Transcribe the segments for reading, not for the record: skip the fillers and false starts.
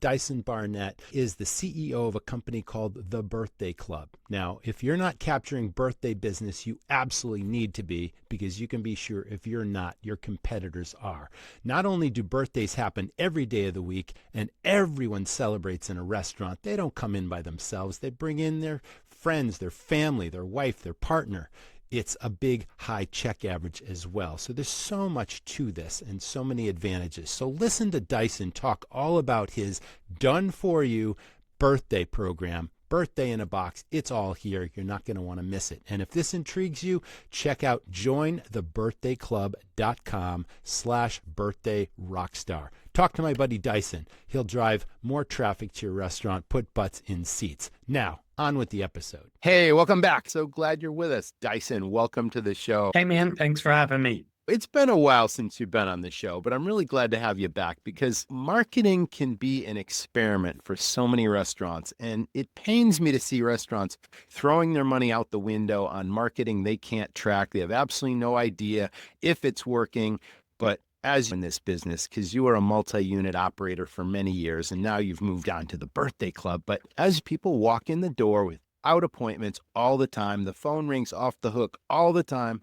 Dyson Barnett is the CEO of a company called The Birthday Club. Now, if you're not capturing birthday business, you absolutely need to be, because you can be sure if you're not, your competitors are. Not only do birthdays happen every day of the week and everyone celebrates in a restaurant, they don't come in by themselves. They bring in their friends, their family, their wife, their partner. It's a big high check average as well. So there's so much to this and so many advantages. So listen to Dyson talk all about his done for you birthday program. Birthday in a box. It's all here. You're not going to want to miss it. And if this intrigues you, check out jointhebirthdayclub.com/birthdayrockstar. Talk to my buddy Dyson. He'll drive more traffic to your restaurant, put butts in seats. Now, on with the episode. Hey, welcome back. So glad you're with us. Dyson, welcome to the show. Hey, man, thanks for having me. It's been a while since you've been on the show, but I'm really glad to have you back because marketing can be an experiment for so many restaurants. And it pains me to see restaurants throwing their money out the window on marketing they can't track. They have absolutely no idea if it's working. But as in this business, because you were a multi-unit operator for many years, and now you've moved on to the birthday club. But as people walk in the door without appointments all the time, the phone rings off the hook all the time,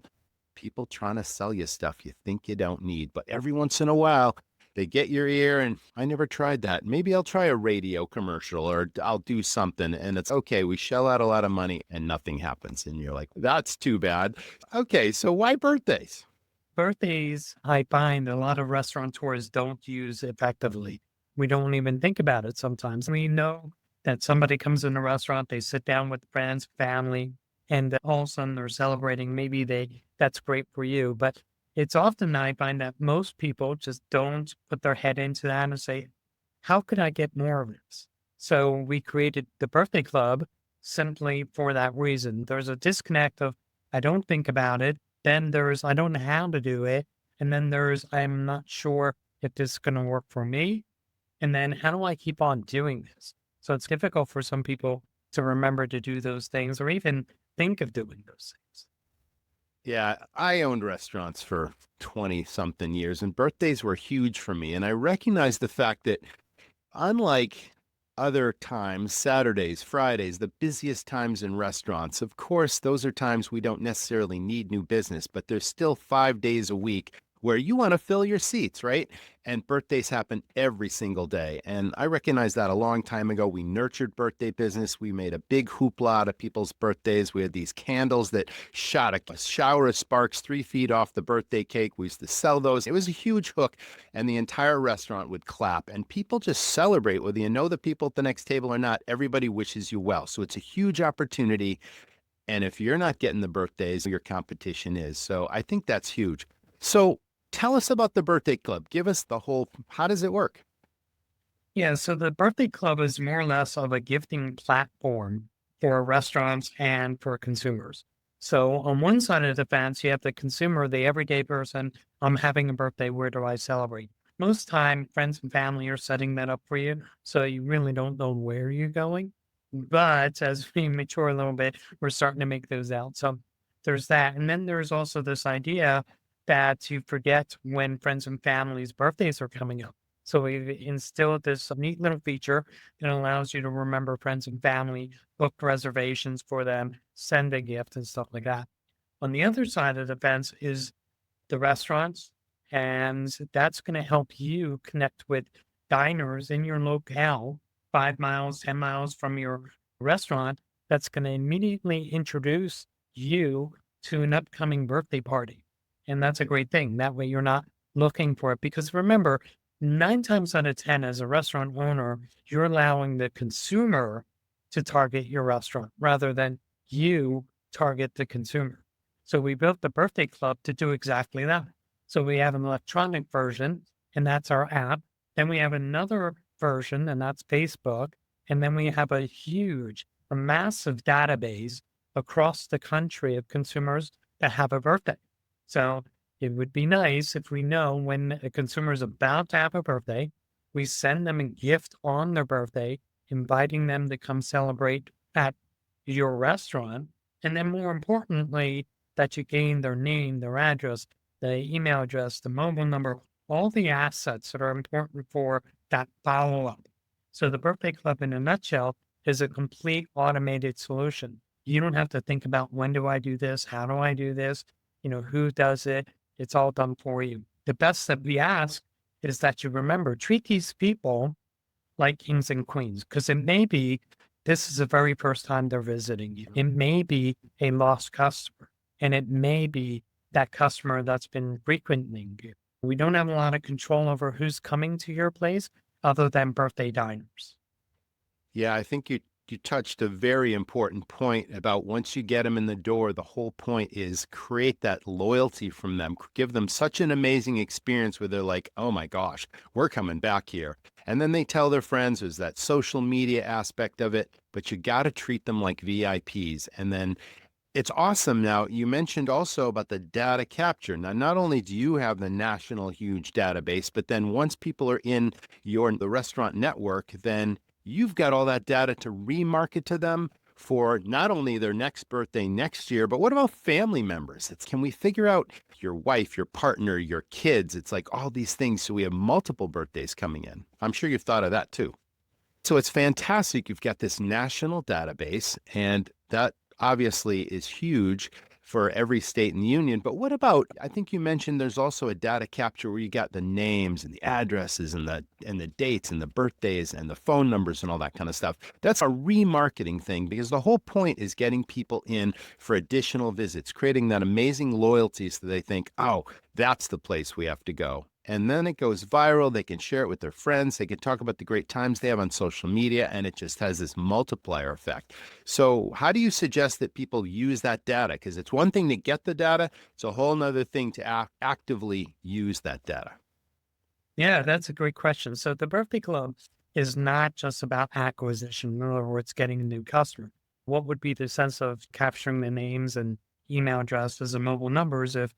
people trying to sell you stuff you think you don't need. But every once in a while, they get your ear, and I never tried that. Maybe I'll try a radio commercial, or I'll do something, and it's okay. We shell out a lot of money and nothing happens. And you're like, that's too bad. Okay, so why birthdays? Birthdays, I find a lot of restaurateurs don't use effectively. We don't even think about it sometimes. We know that somebody comes in a restaurant, they sit down with friends, family, and all of a sudden they're celebrating. Maybe that's great for you. But it's often I find that most people just don't put their head into that and say, how could I get more of this? So we created the birthday club simply for that reason. There's a disconnect of, I don't think about it. Then there's, I don't know how to do it. And then there's, I'm not sure if this is going to work for me. And then how do I keep on doing this? So it's difficult for some people to remember to do those things or even think of doing those things. Yeah, I owned restaurants for 20 something years, and birthdays were huge for me. And I recognize the fact that unlike other times, Saturdays, Fridays, the busiest times in restaurants, of course, those are times we don't necessarily need new business, but there's still 5 days a week where you want to fill your seats, right? And birthdays happen every single day. And I recognized that a long time ago. We nurtured birthday business. We made a big hoopla out of people's birthdays. We had these candles that shot a shower of sparks 3 feet off the birthday cake. We used to sell those. It was a huge hook, and the entire restaurant would clap. And people just celebrate, whether you know the people at the next table or not. Everybody wishes you well. So it's a huge opportunity. And if you're not getting the birthdays, your competition is. So I think that's huge. So tell us about the birthday club. Give us the whole, how does it work? Yeah, so the birthday club is more or less of a gifting platform for restaurants and for consumers. So on one side of the fence, you have the consumer, the everyday person. I'm having a birthday. Where do I celebrate? Most time, friends and family are setting that up for you. So you really don't know where you're going. But as we mature a little bit, we're starting to make those out. So there's that. And then there's also this idea that you forget when friends and family's birthdays are coming up. So we've instilled this neat little feature that allows you to remember friends and family, book reservations for them, send a gift and stuff like that. On the other side of the fence is the restaurants, and that's going to help you connect with diners in your locale, 5 miles, 10 miles from your restaurant. That's going to immediately introduce you to an upcoming birthday party. And that's a great thing. That way you're not looking for it. Because remember, 9 times out of 10, as a restaurant owner, you're allowing the consumer to target your restaurant rather than you target the consumer. So we built the birthday club to do exactly that. So we have an electronic version, and that's our app. Then we have another version, and that's Facebook. And then we have a massive database across the country of consumers that have a birthday. So it would be nice if we know when a consumer is about to have a birthday, we send them a gift on their birthday, inviting them to come celebrate at your restaurant. And then more importantly, that you gain their name, their address, the email address, the mobile number, all the assets that are important for that follow-up. So the birthday club in a nutshell is a complete automated solution. You don't have to think about when do I do this? How do I do this? Who does it? It's all done for you. The best that we ask is that you remember, treat these people like kings and queens, because it may be this is the very first time they're visiting you. It may be a lost customer, and it may be that customer that's been frequenting you. We don't have a lot of control over who's coming to your place other than birthday diners. Yeah, I think you touched a very important point about once you get them in the door, the whole point is create that loyalty from them, give them such an amazing experience where they're like, oh my gosh, we're coming back here. And then they tell their friends. There's that social media aspect of it, but you got to treat them like VIPs. And then it's awesome. Now, you mentioned also about the data capture. Now, not only do you have the national huge database, but then once people are in the restaurant network, then you've got all that data to remarket to them for not only their next birthday next year, but what about family members? Can we figure out your wife, your partner, your kids? It's like all these things. So we have multiple birthdays coming in. I'm sure you've thought of that too. So it's fantastic. You've got this national database, and that obviously is huge for every state in the union. But what about, I think you mentioned there's also a data capture where you got the names and the addresses and the dates and the birthdays and the phone numbers and all that kind of stuff. That's a remarketing thing because the whole point is getting people in for additional visits, creating that amazing loyalty so they think, oh, that's the place we have to go. And then it goes viral. They can share it with their friends. They can talk about the great times they have on social media, and it just has this multiplier effect. So how do you suggest that people use that data? Because it's one thing to get the data. It's a whole nother thing to actively use that data. Yeah, that's a great question. So the birthday club is not just about acquisition, in other words, getting a new customer. What would be the sense of capturing the names and email addresses and mobile numbers if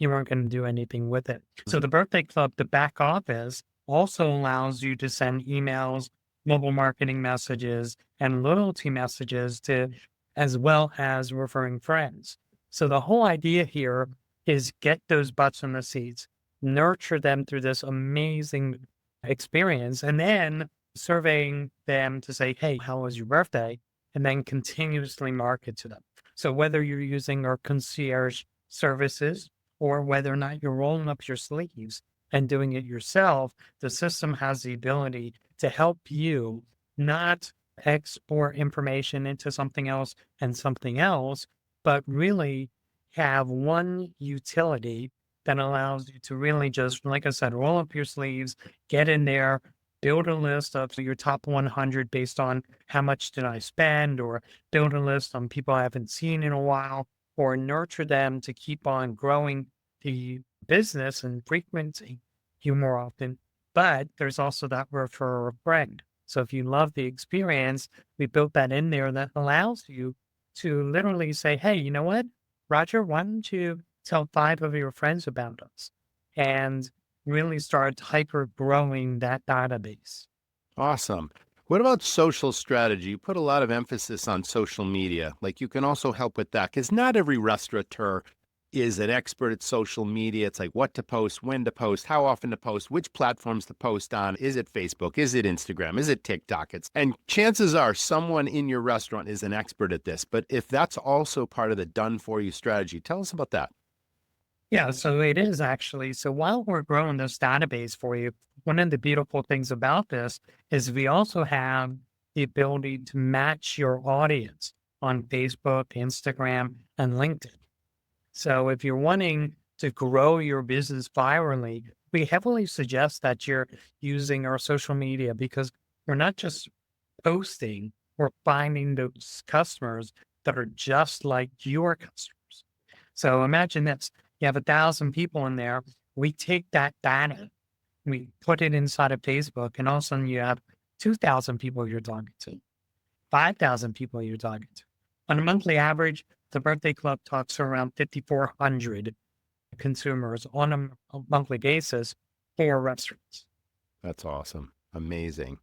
you weren't going to do anything with it? So the birthday club, the back office, also allows you to send emails, mobile marketing messages, and loyalty messages to, as well as referring friends. So the whole idea here is get those butts in the seats, nurture them through this amazing experience, and then surveying them to say, hey, how was your birthday? And then continuously market to them. So whether you're using our concierge services or whether or not you're rolling up your sleeves and doing it yourself, the system has the ability to help you not export information into something else and something else, but really have one utility that allows you to really just, like I said, roll up your sleeves, get in there, build a list of your top 100 based on how much did I spend, or build a list on people I haven't seen in a while, or nurture them to keep on growing the business and frequency you more often. But there's also that refer a friend. So if you love the experience, we built that in there that allows you to literally say, hey, you know what, Roger, why don't you tell 5 of your friends about us and really start hyper growing that database? Awesome. What about social strategy? You put a lot of emphasis on social media. Like you can also help with that because not every restaurateur is an expert at social media. It's like what to post, when to post, how often to post, which platforms to post on. Is it Facebook? Is it Instagram? Is it TikTok? And chances are someone in your restaurant is an expert at this. But if that's also part of the done for you strategy, tell us about that. Yeah, so it is actually. So while we're growing this database for you, one of the beautiful things about this is we also have the ability to match your audience on Facebook, Instagram, and LinkedIn. So if you're wanting to grow your business virally, we heavily suggest that you're using our social media because we're not just posting, we're finding those customers that are just like your customers. So imagine this, you have 1,000 people in there. We take that data, we put it inside of Facebook, and all of a sudden you have 2,000 people you're talking to, 5,000 people you're talking to. On a monthly average, the birthday club talks to around 5,400 consumers on a monthly basis for restaurants. That's awesome. Amazing.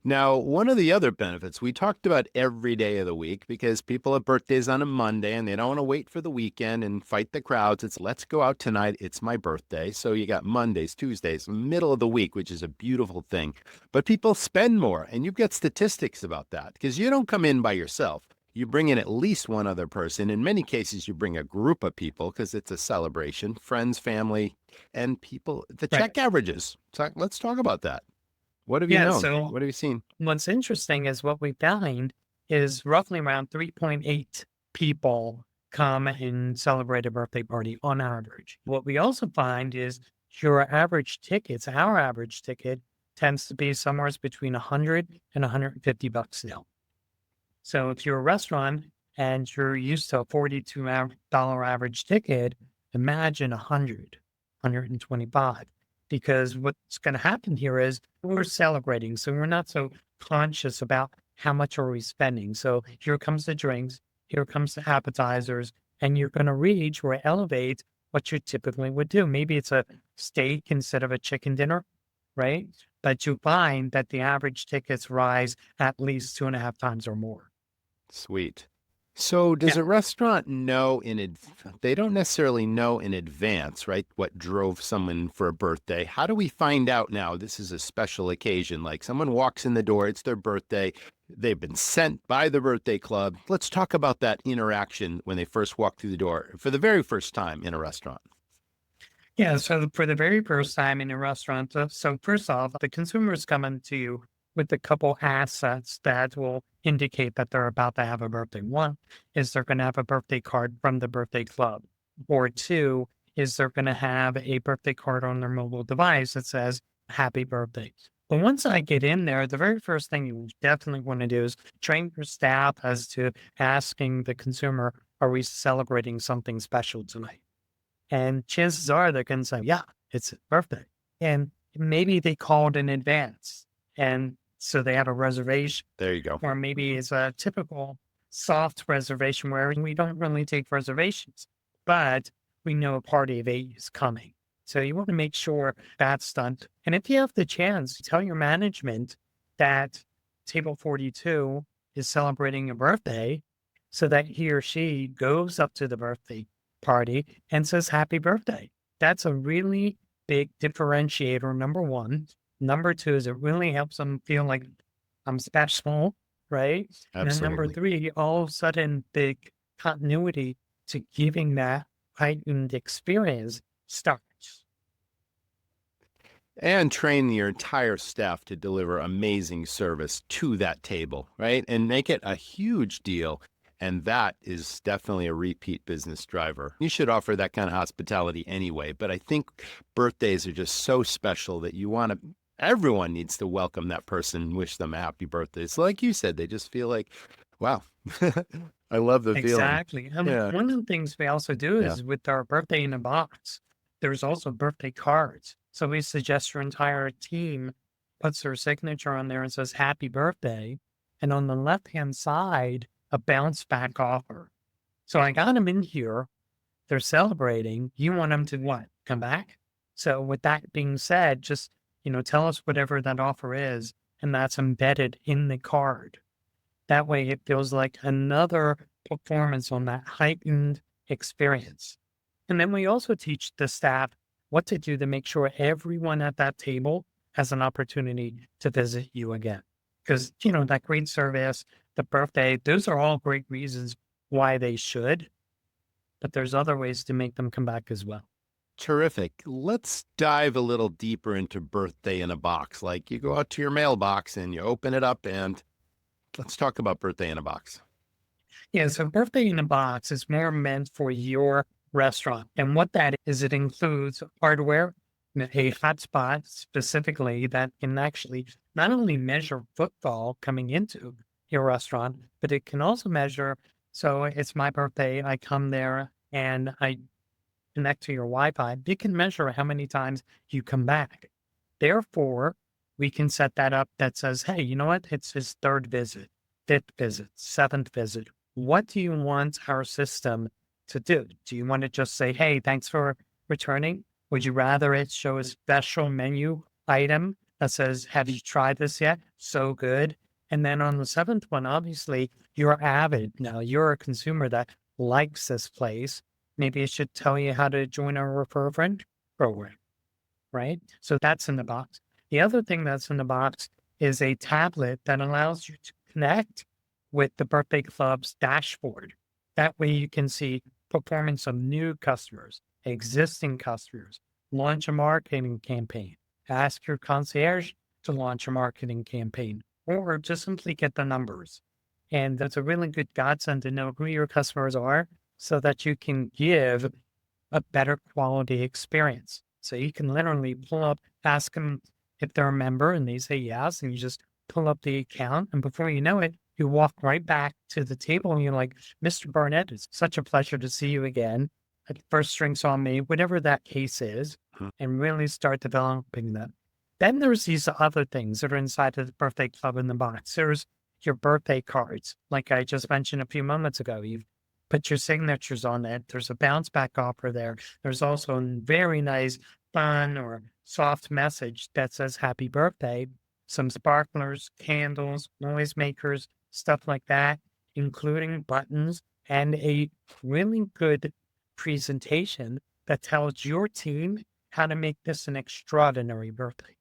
Now, one of the other benefits, we talked about every day of the week because people have birthdays on a Monday and they don't want to wait for the weekend and fight the crowds. It's let's go out tonight. It's my birthday. So you got Mondays, Tuesdays, middle of the week, which is a beautiful thing. But people spend more, and you've got statistics about that because you don't come in by yourself. You bring in at least one other person. In many cases, you bring a group of people because it's a celebration, friends, family, and people. The Right. check averages. So let's talk about that. What have you Yeah. known? So What have you seen? what's interesting is what we find is roughly around 3.8 people come and celebrate a birthday party on average. What we also find is our average ticket tends to be somewhere between 100 and 150 bucks now. So if you're a restaurant and you're used to a $42 average ticket, imagine 100, 125. Because what's going to happen here is we're celebrating. So we're not so conscious about how much are we spending. So here comes the drinks, here comes the appetizers, and you're going to reach or elevate what you typically would do. Maybe it's a steak instead of a chicken dinner, right? But you find that the average tickets rise at least 2.5 times or more. Sweet. So does Yeah. a restaurant know they don't necessarily know in advance, right? What drove someone for a birthday? How do we find out now this is a special occasion? Like someone walks in the door, it's their birthday. They've been sent by the birthday club. Let's talk about that interaction when they first walk through the door for the very first time in a restaurant. Yeah. So for the very first time in a restaurant, so first off, the consumer is coming to you with a couple assets that will indicate that they're about to have a birthday. One is they're going to have a birthday card from the birthday club, or two is they're going to have a birthday card on their mobile device that says happy birthday. But once I get in there, the very first thing you definitely want to do is train your staff as to asking the consumer, are we celebrating something special tonight? And chances are they're going to say, yeah, it's a birthday. And maybe they called in advance. And so they have a reservation, There you go. or maybe it's a typical soft reservation where we don't really take reservations, but we know a party of eight is coming. So you want to make sure that's done. And if you have the chance, tell your management that table 42 is celebrating a birthday so that he or she goes up to the birthday party and says happy birthday. That's a really big differentiator, number one. Number two is it really helps them feel like I'm special, right? And then number Absolutely. three, all of a sudden the continuity to giving that heightened experience starts. And train your entire staff to deliver amazing service to that table, right? And make it a huge deal. And that is definitely a repeat business driver. You should offer that kind of hospitality anyway. But I think birthdays are just so special that everyone needs to welcome that person and wish them a happy birthday. So, like you said, they just feel like, wow, I love the feeling. Exactly. And Yeah. one of the things we also do Yeah. is with our birthday in a box, there's also birthday cards. So we suggest your entire team puts their signature on there and says happy birthday. And on the left hand side, a bounce back offer. So I got them in here. They're celebrating. You want them to what? Come back? So with that being said, just, tell us whatever that offer is, and that's embedded in the card. That way it feels like another performance on that heightened experience. And then we also teach the staff what to do to make sure everyone at that table has an opportunity to visit you again. Because, that great service, the birthday, those are all great reasons why they should, but there's other ways to make them come back as well. Terrific. Let's dive a little deeper into birthday in a box. Like you go out to your mailbox and you open it up, and let's talk about birthday in a box. Yeah, so birthday in a box is more meant for your restaurant. And what that is, it includes hardware, a hotspot specifically that can actually not only measure footfall coming into your restaurant, but it can also measure. So it's my birthday. I come there and I connect to your Wi-Fi. It can measure how many times you come back. Therefore, we can set that up that says, hey, you know what? It's his third visit, fifth visit, seventh visit. What do you want our system to do? Do you want to just say, hey, thanks for returning? Would you rather it show a special menu item that says, have you tried this yet? So good. And then on the seventh one, obviously, you're avid. Now you're a consumer that likes this place. Maybe it should tell you how to join our refer a friend program, right? So that's in the box. The other thing that's in the box is a tablet that allows you to connect with the birthday club's dashboard. That way you can see performance of new customers, existing customers, launch a marketing campaign, ask your concierge to launch a marketing campaign, or just simply get the numbers. And that's a really good godsend to know who your customers are so that you can give a better quality experience. So you can literally pull up, ask them if they're a member, and they say yes, and you just pull up the account. And before you know it, you walk right back to the table and you're like, Mr. Barnett, it's such a pleasure to see you again. First drinks on me, whatever that case is, Mhm. and really start developing them. Then there's these other things that are inside of the birthday club in the box. There's your birthday cards, like I just mentioned a few moments ago. You put your signatures on it. There's a bounce back offer there. There's also a very nice, fun or soft message that says happy birthday, some sparklers, candles, noisemakers, stuff like that, including buttons and a really good presentation that tells your team how to make this an extraordinary birthday.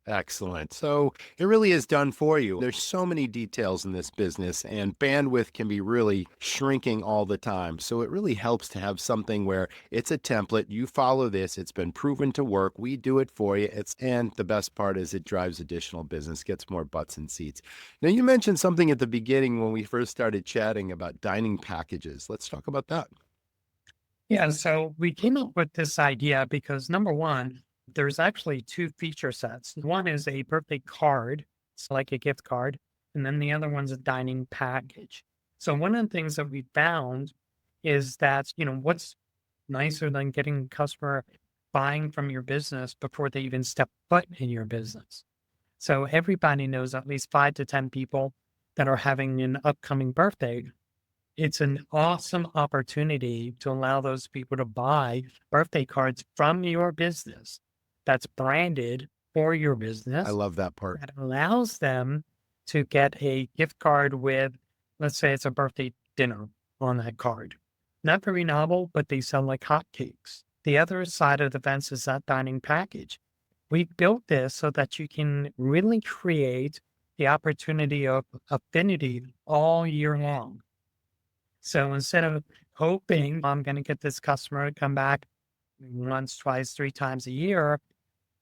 Excellent. So it really is done for you. There's so many details in this business, and bandwidth can be really shrinking all the time. So it really helps to have something where it's a template. You follow this, it's been proven to work. We do it for you. And the best part is it drives additional business, gets more butts and seats. Now, you mentioned something at the beginning when we first started chatting about dining packages. Let's talk about that. Yeah, so we came up with this idea because number one, there's actually two feature sets. One is a birthday card, it's like a gift card, and then the other one's a dining package. So one of the things that we found is that, what's nicer than getting a customer buying from your business before they even step foot in your business. So everybody knows at least 5 to 10 people that are having an upcoming birthday. It's an awesome opportunity to allow those people to buy birthday cards from your business that's branded for your I business love that part. that allows them to get a gift card with, let's say it's a birthday dinner on that card. Not very novel, but they sell like hotcakes. The other side of the fence is that dining package. We built this so that you can really create the opportunity of affinity all year long. So instead of hoping I'm going to get this customer to come back once, twice, 3 times a year,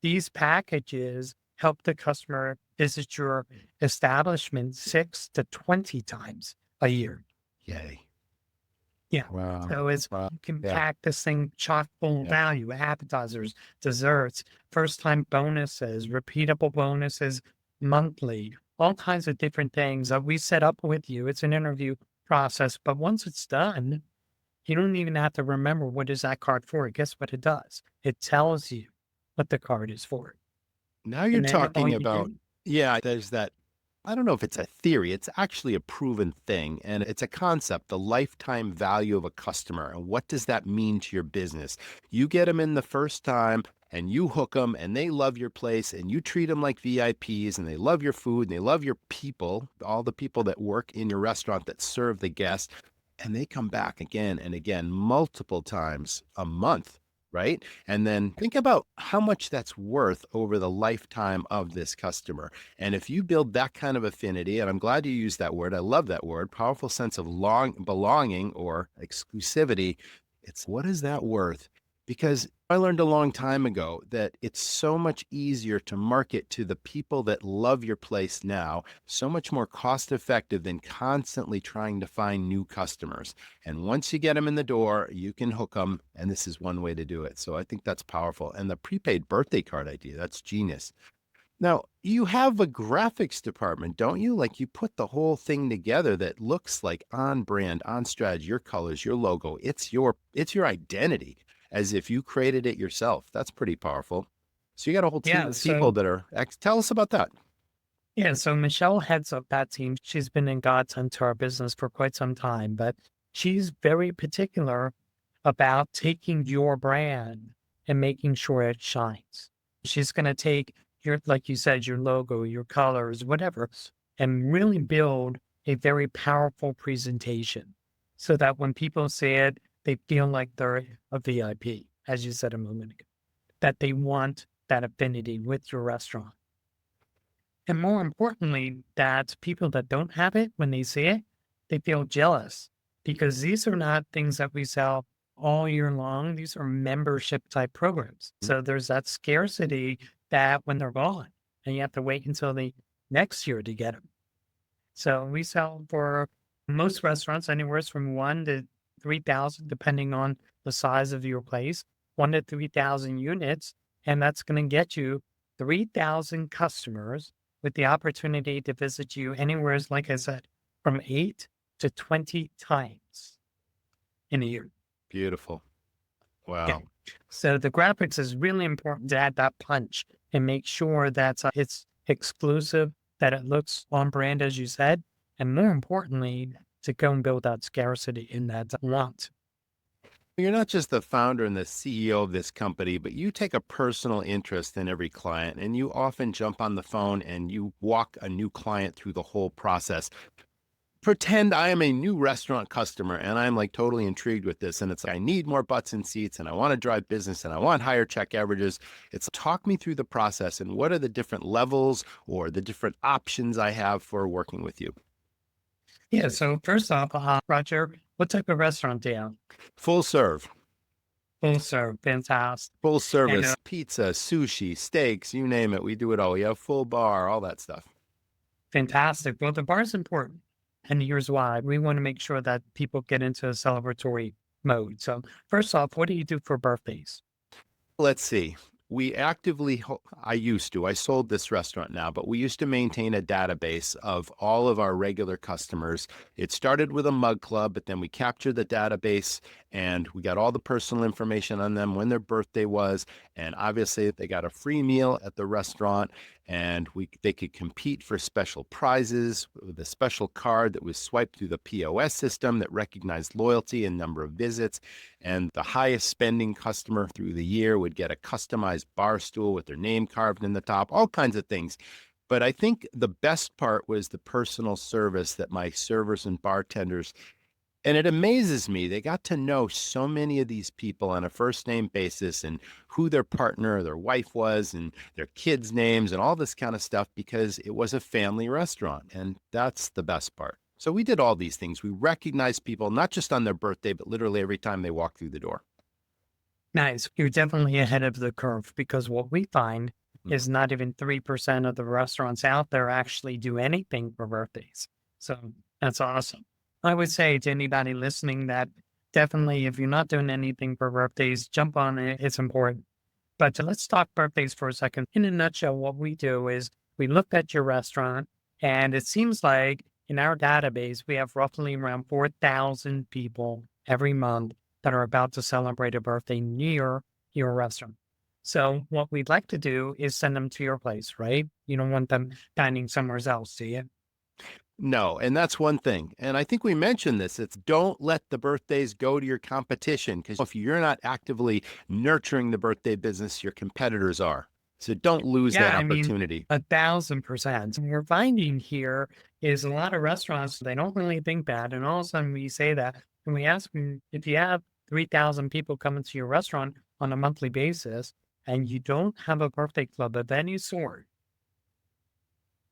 these packages help the customer visit your establishment 6 to 20 times a year. Yay. Yeah. Wow. So it's Wow. you can Yeah. pack this thing chock full of Yeah. value, appetizers, desserts, first time bonuses, repeatable bonuses monthly, all kinds of different things that we set up with you. It's an interview process, but once it's done, you don't even have to remember what is that card for. Guess what it does? It tells you what the card is for. Now you're And then all talking you about, do, yeah, there's that. I don't know if it's a theory, it's actually a proven thing. And it's a concept, the lifetime value of a customer. And what does that mean to your business? You get them in the first time and you hook them and they love your place and you treat them like VIPs and they love your food and they love your people, all the people that work in your restaurant that serve the guests. And they come back again and again, multiple times a month, right? And then think about how much that's worth over the lifetime of this customer. And if you build that kind of affinity, and I'm glad you used that word, I love that word, powerful sense of long belonging or exclusivity, it's what is that worth? Because I learned a long time ago that it's so much easier to market to the people that love your place now, so much more cost effective than constantly trying to find new customers. And once you get them in the door, you can hook them. And this is one way to do it. So I think that's powerful. And the prepaid birthday card idea, that's genius. Now, you have a graphics department, don't you? Like you put the whole thing together that looks like on brand, on strategy, your colors, your logo. It's your identity as if you created it yourself. That's pretty powerful. So you got a whole team yeah. of people that are tell us about that. So Michelle heads up that team. She's been in godsend to our business for quite some time, but she's very particular about taking your brand and making sure it shines. She's going to take your, like you said, your logo, your colors, whatever, and really build a very powerful presentation so that when people see it, they feel like they're a VIP, as you said a moment ago, that they want that affinity with your restaurant. And more importantly, that people that don't have it, when they see it, they feel jealous because these are not things that we sell all year long. These are membership type programs. Mm. So there's that scarcity that when they're gone and you have to wait until the next year to get them. So we sell for most restaurants anywhere from 1 to 3,000, depending on the size of your place, 1 to 3,000 units. And that's going to get you 3,000 customers with the opportunity to visit you anywhere, like I said, from 8 to 20 times in a year. Beautiful. Yeah. Wow. So the graphics is really important to add that punch and make sure that it's exclusive, that it looks on brand, as you said, and more importantly, to go and build that scarcity in that want. You're not just the founder and the CEO of this company, but you take a personal interest in every client and you often jump on the phone and you walk a new client through the whole process. Pretend I am a new restaurant customer and I'm like totally intrigued with this. And it's like, I need more butts in seats and I want to drive business and I want higher check averages. It's talk me through the process and what are the different levels or the different options I have for working with you. Yeah. So first off, Roger, what type of restaurant do you have? Full serve, Full serve, fantastic. full And service, pizza, sushi, steaks, you name it. We do it all. We have full bar, all that stuff. fantastic. Well, the bar is important. And here's why. We want to make sure that people get into a celebratory mode. So first off, what do you do for birthdays? Let's see. I used to, I sold this restaurant now, but we used to maintain a database of all of our regular customers. It started with a mug club, but then we captured the database and we got all the personal information on them, when their birthday was. And obviously, they got a free meal at the restaurant and they could compete for special prizes with a special card that was swiped through the POS system that recognized loyalty and number of visits. And the highest spending customer through the year would get a customized bar stool with their name carved in the top, all kinds of things. But I think the best part was the personal service that my servers and bartenders, and it amazes me, they got to know so many of these people on a first name basis and who their partner or their wife was and their kids' names and all this kind of stuff because it was a family restaurant. And that's the best part. So we did all these things. We recognized people not just on their birthday, but literally every time they walk through the door. Nice. You're definitely ahead of the curve because what we find Mm. is not even 3% of the restaurants out there actually do anything for birthdays. So that's awesome. I would say to anybody listening that definitely, if you're not doing anything for birthdays, jump on it. It's important. But let's talk birthdays for a second. In a nutshell, what we do is we looked at your restaurant, and it seems like in our database, we have roughly around 4,000 people every month that are about to celebrate a birthday near your restaurant. So, what we'd like to do is send them to your place, right? You don't want them dining somewhere else, do you? No, and that's one thing. And I think we mentioned this. It's don't let the birthdays go to your competition because if you're not actively nurturing the birthday business, your competitors are. So don't lose Yeah, that I mean, opportunity. 1,000%. And we're finding here is a lot of restaurants, they don't really think that. And all of a sudden we say that and we ask them if you have 3,000 people coming to your restaurant on a monthly basis and you don't have a birthday club of any sort,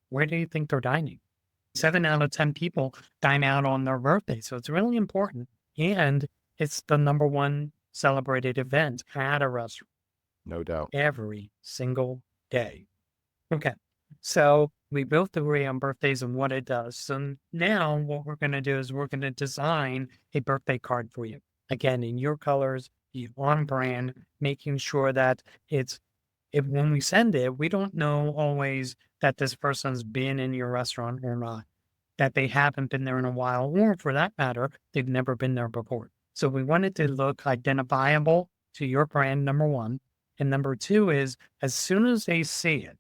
where do you think they're dining? 7 out of 10 people dine out on their birthday. So it's really important. And it's the number one celebrated event at a restaurant No doubt. every single day. Okay. So we both agree on birthdays and what it does. So now what we're going to do is we're going to design a birthday card for you. Again, in your colors, on brand, making sure that if when we send it, we don't know always that this person's been in your restaurant or not, that they haven't been there in a while, or for that matter, they've never been there before. So we want it to look identifiable to your brand, number one. And number two is as soon as they see it,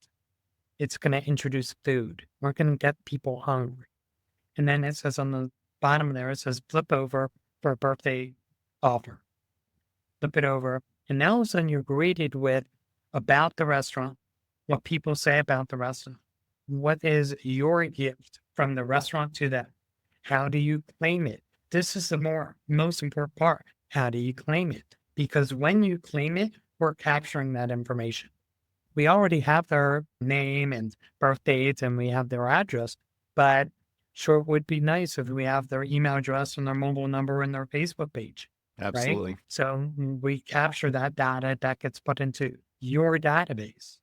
it's going to introduce food. We're going to get people hungry. And then it says on the bottom there, it says flip over for a birthday offer. Flip it over. And now all of a sudden you're greeted with about the restaurant, what people say about the restaurant. What is your gift from the restaurant to them? How do you claim it? This is the most important part. How do you claim it? Because when you claim it, we're capturing that information. We already have their name and birth dates and we have their address, but sure it would be nice if we have their email address and their mobile number and their Facebook page, right? Absolutely. So we capture that data that gets put into your database.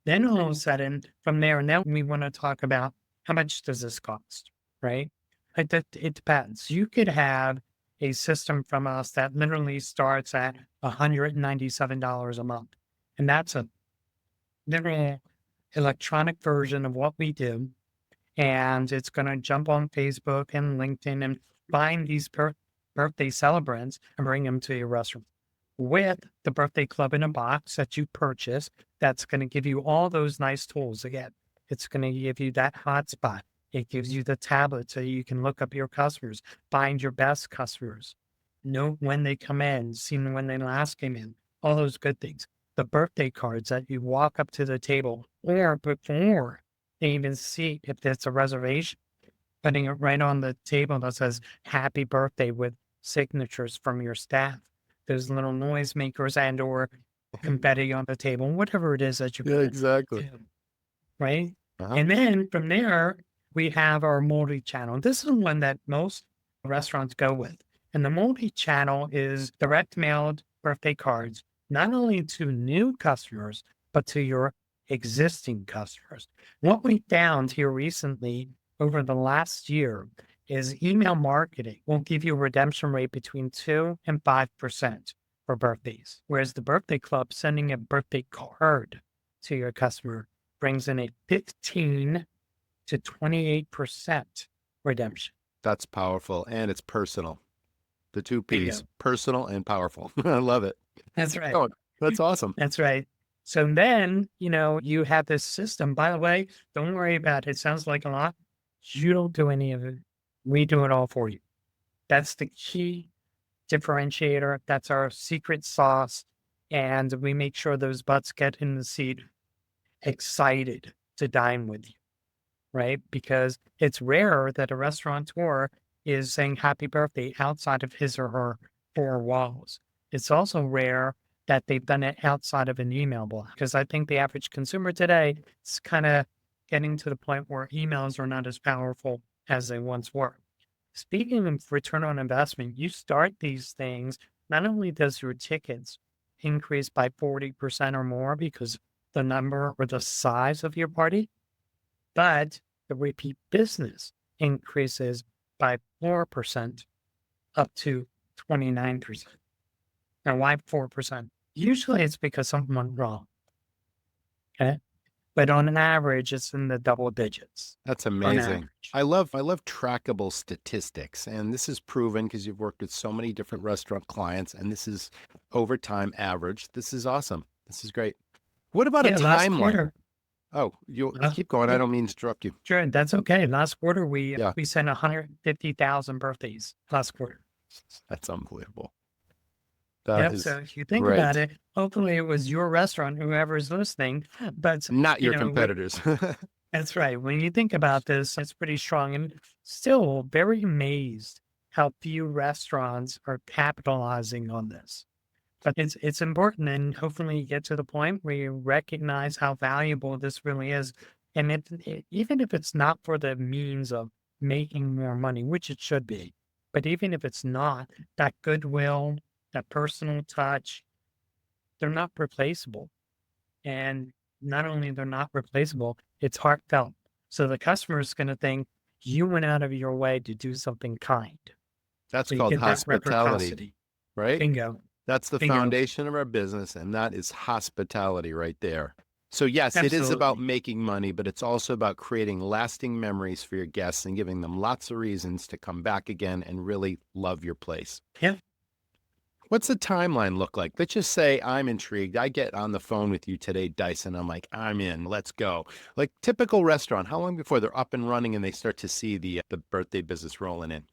Then all of a sudden, from there, now we want to talk about how much does this cost, right? It depends. You could have a system from us that literally starts at $197 a month. And that's a literal electronic version of what we do. And it's going to jump on Facebook and LinkedIn and find these birthday celebrants and bring them to your restaurant with the birthday club in a box that you purchase. That's going to give you all those nice tools. Again, it's going to give you that hotspot. It gives you the tablet so you can look up your customers, find your best customers, know when they come in, see when they last came in, all those good things. The birthday cards that you walk up to the table or before they even see if there's a reservation, putting it right on the table that says happy birthday with signatures from your staff. Those little noisemakers and or confetti on the table, whatever it is that you Yeah, put exactly. in, right? Uh-huh. And then from there, we have our multi-channel. This is one that most restaurants go with. And the multi-channel is direct mailed birthday cards, not only to new customers, but to your existing customers. What we found here recently over the last year is email marketing will give you a redemption rate between 2 and 5% for birthdays. Whereas the birthday club sending a birthday card to your customer brings in a 15 to 28% redemption. That's powerful. And it's personal. The two There you P's, go. personal and powerful. I love it. That's right. Oh, that's awesome. That's right. So then, you have this system. By the way, don't worry about it. It sounds like a lot. You don't do any of it. We do it all for you. That's the key differentiator. That's our secret sauce. And we make sure those butts get in the seat excited to dine with you, right? Because it's rare that a restaurateur is saying happy birthday outside of his or her four walls. It's also rare that they've done it outside of an email block. Because I think the average consumer today is kind of getting to the point where emails are not as powerful as they once were. Speaking of return on investment, you start these things, not only does your tickets increase by 40% or more because the number or the size of your party, but the repeat business increases by 4% up to 29%. Now, why 4%? Usually it's because something went wrong. Okay. But on an average, it's in the double digits. That's On amazing. average. I love trackable statistics, and this is proven because you've worked with so many different restaurant clients, and this is over time average. This is awesome. This is great. What about a Yeah, last timeline? quarter. Oh, you Last keep going. I quarter. don't mean to interrupt you. Sure, that's okay. Last quarter, we Yeah, sent 150,000 birthdays last quarter. that's unbelievable. That Yep. is So if you think about great. it, hopefully it was your restaurant, whoever's listening. But Not your we, competitors. that's right. When you think about this, it's pretty strong and still very amazed how few restaurants are capitalizing on this. But it's important and hopefully you get to the point where you recognize how valuable this really is. And even if it's not for the means of making more money, which it should be, but even if it's not, that goodwill, that personal touch, they're not replaceable. And not only they're not replaceable, it's heartfelt. So the customer is going to think you went out of your way to do something kind. That's So you called get that hospitality, reciprocity. right? Bingo. That's the Bingo. foundation of our business, and that is hospitality right there. So, yes, it is about Absolutely. making money, but it's also about creating lasting memories for your guests and giving them lots of reasons to come back again and really love your place. Yeah. What's the timeline look like? Let's just say I'm intrigued. I get on the phone with you today, Dyson. I'm like, I'm in. Let's go. Like typical restaurant, how long before they're up and running and they start to see the birthday business rolling in?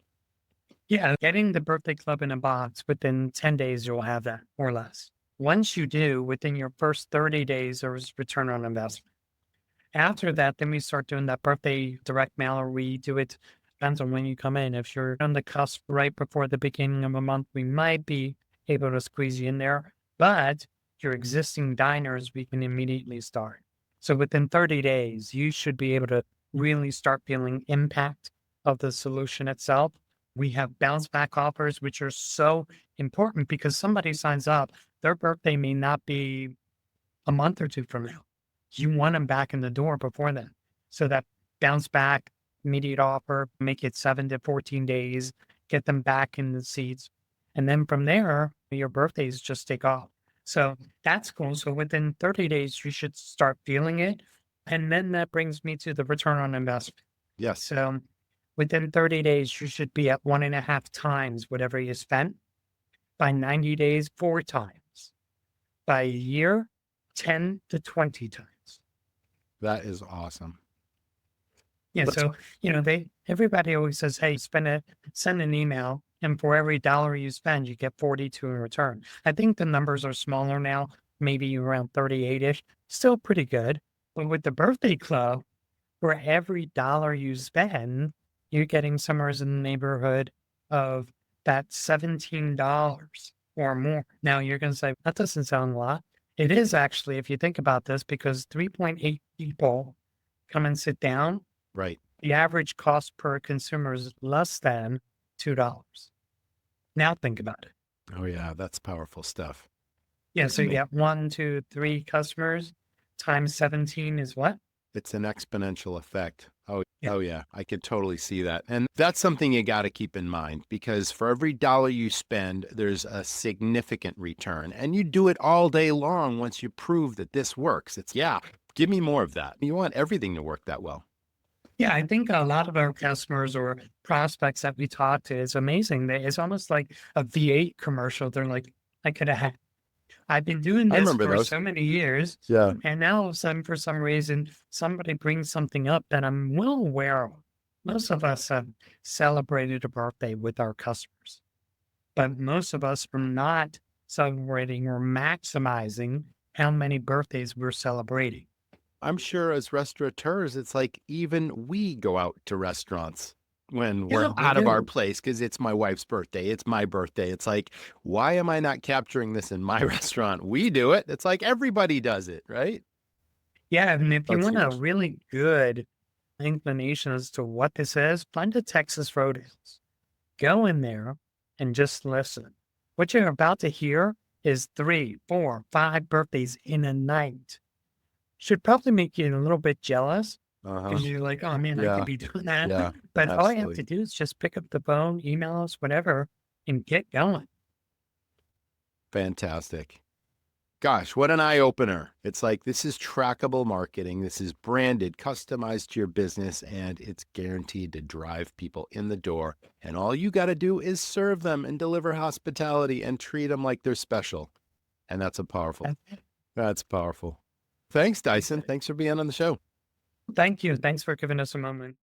Yeah. Getting the birthday club in a box within 10 days, you'll have that or less. Once you do, within your first 30 days, there is return on investment. After that, then we start doing that birthday direct mail, or we do it, depends on when you come in. If you're on the cusp right before the beginning of a month, we might be able to squeeze you in there. But your existing diners, we can immediately start. So within 30 days, you should be able to really start feeling impact of the solution itself. We have bounce back offers, which are so important because somebody signs up, their birthday may not be a month or two from now. You want them back in the door before then. So that bounce back, immediate offer, make it 7 to 14 days, get them back in the seats. And then from there, your birthdays just take off. So that's cool. So within 30 days, you should start feeling it. And then that brings me to the return on investment. Yes. So within 30 days, you should be at 1.5 times whatever you spent. By 90 days, 4 times. By a year, 10 to 20 times. That is awesome. Yeah. Let's- So, everybody always says, hey, send an email, and for every dollar you spend, you get 42 in return. I think the numbers are smaller now, maybe around 38-ish, still pretty good. But with the birthday club, for every dollar you spend, you're getting somewhere in the neighborhood of that $17 or more. Now you're going to say, that doesn't sound a lot. It is actually, if you think about this, because 3.8 people come and sit down, Right. the average cost per consumer is less than $2. Now think about it. Oh yeah, that's powerful stuff. Yeah, It's so you ama- get 1, 2, 3 customers times 17 is what? It's an exponential effect. Yeah. Oh yeah, I could totally see that. And that's something you got to keep in mind because for every dollar you spend, there's a significant return. And you do it all day long once you prove that this works. Give me more of that. You want everything to work that well. Yeah, I think a lot of our customers or prospects that we talk to is amazing. It's almost like a V8 commercial. They're like, I could have, I've been doing I this remember for those. so many years. Yeah. And now all of a sudden, for some reason, somebody brings something up that I'm well aware of. Most of us have celebrated a birthday with our customers, but most of us are not celebrating or maximizing how many birthdays we're celebrating. I'm sure as restaurateurs, it's like even we go out to restaurants when we're Yeah, we out of our do. place because it's my wife's birthday, it's my birthday. It's like, why am I not capturing this in my restaurant? We do it. It's like everybody does it, right? Yeah, and if you That's want a huge. really good inclination as to what this is, find a Texas Roadhouse. Go in there and just listen. What you're about to hear is 3, 4, 5 birthdays in a night. Should probably make you a little bit jealous Uh-huh. because you're like, oh man, I could Yeah. be doing that. Yeah. But all you have to Absolutely. do is just pick up the phone, email us, whatever, and get going. Fantastic. Gosh, what an eye opener. It's like this is trackable marketing. This is branded, customized to your business, and it's guaranteed to drive people in the door. And all you got to do is serve them and deliver hospitality and treat them like they're special. And that's a powerful. That's it. That's powerful. Thanks, That's Dyson. it. Thanks for being on the show. Thank you. Thanks for giving us a moment.